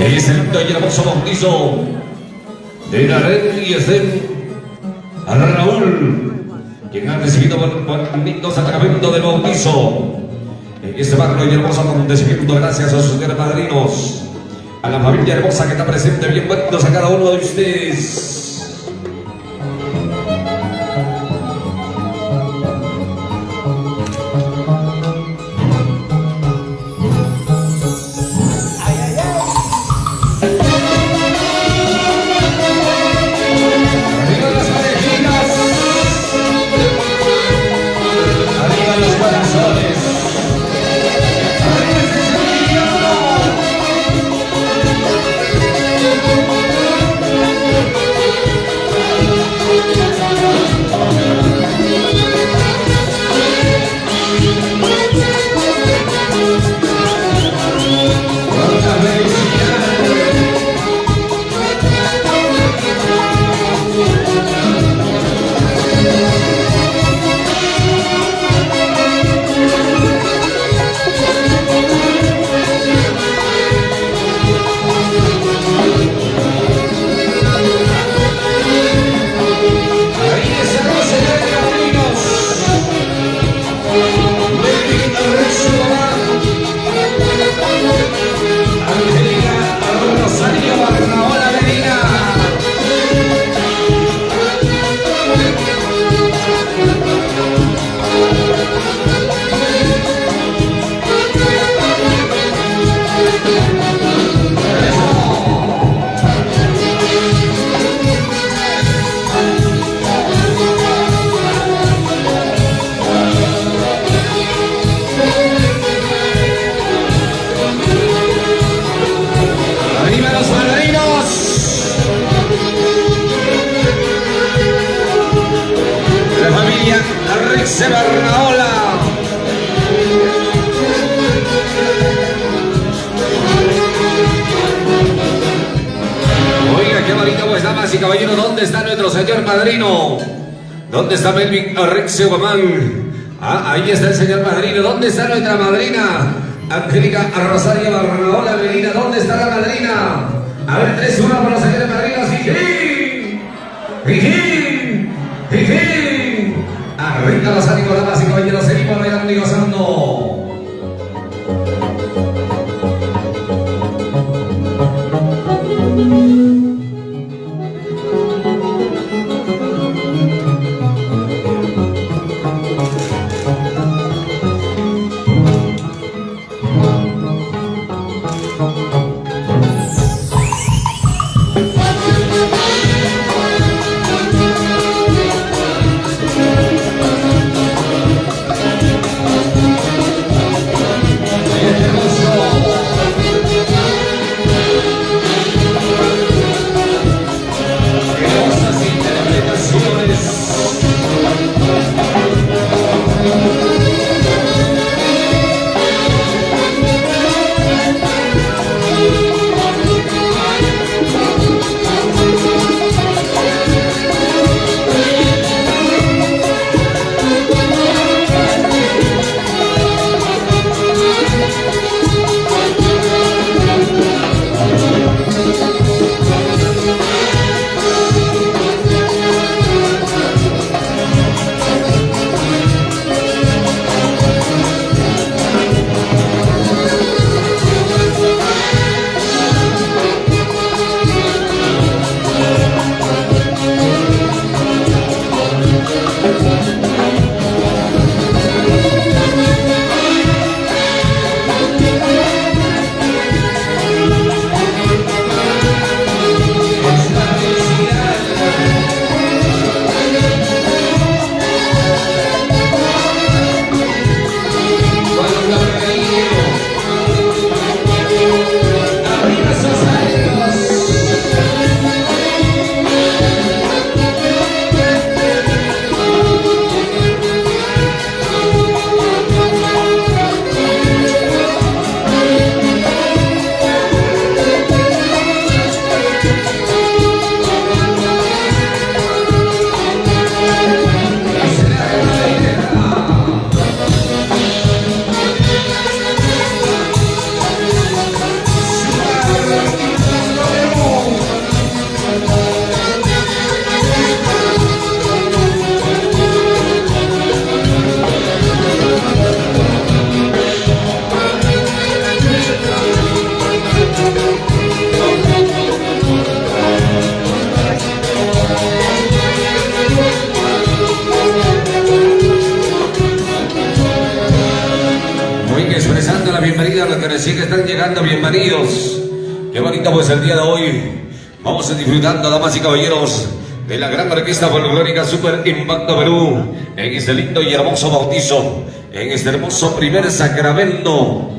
Ahí es el lindo y hermoso bautizo de Narén y Estén a Raúl, quien ha recibido un lindo sacramento del bautizo en este barrio y hermoso acontecimiento, gracias a sus señores padrinos, a la familia hermosa que está presente. Bienvenidos a cada uno de ustedes. Oiga, qué bonito, pues, damas y caballeros, ¿dónde está nuestro señor padrino? ¿Dónde está Melvin Arrexio Guamán? Ah, ahí está el señor padrino. ¿Dónde está nuestra madrina? Angélica Rosario Barnaola Medina. ¿Dónde está la madrina? A ver, 3-1 por los señores padrinos. ¡Jijín! ¡Jijín! ¡Jijín! Arriba los ánimos, damas y caballeros, seguimos bailando y gozando. expresando la bienvenida a los que recién están llegando, bienvenidos. Qué bonito pues el día de hoy. Vamos disfrutando, damas y caballeros, de la gran orquesta folclórica Super Impacto Perú, en este lindo y hermoso bautizo, en este hermoso primer sacramento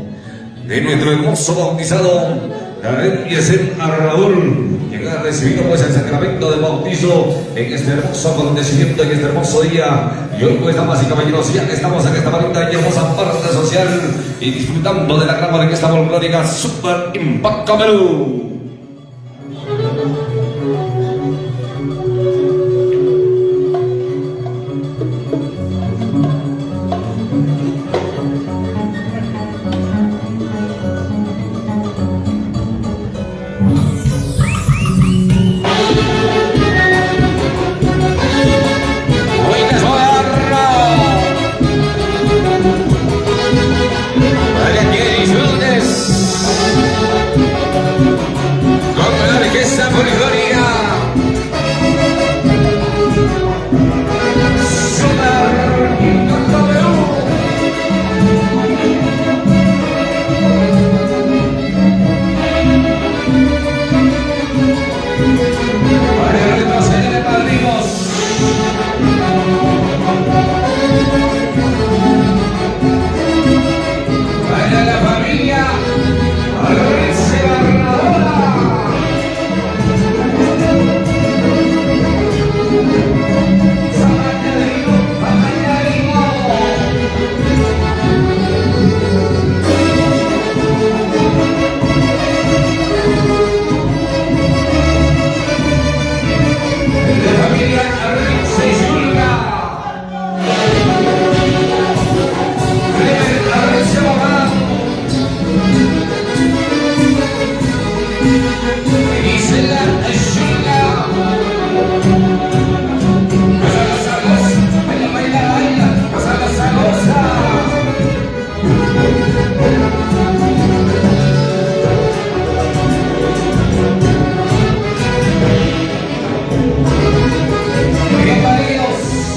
de nuestro hermoso bautizado David Yesen Raúl, quien ha recibido pues el sacramento de bautizo en este hermoso acontecimiento, en este hermoso día. Y hoy pues, damas y caballeros, ya que estamos en esta bonita y hermosa parte social y disfrutando de la gran orquesta folclórica Super Impacto Perú.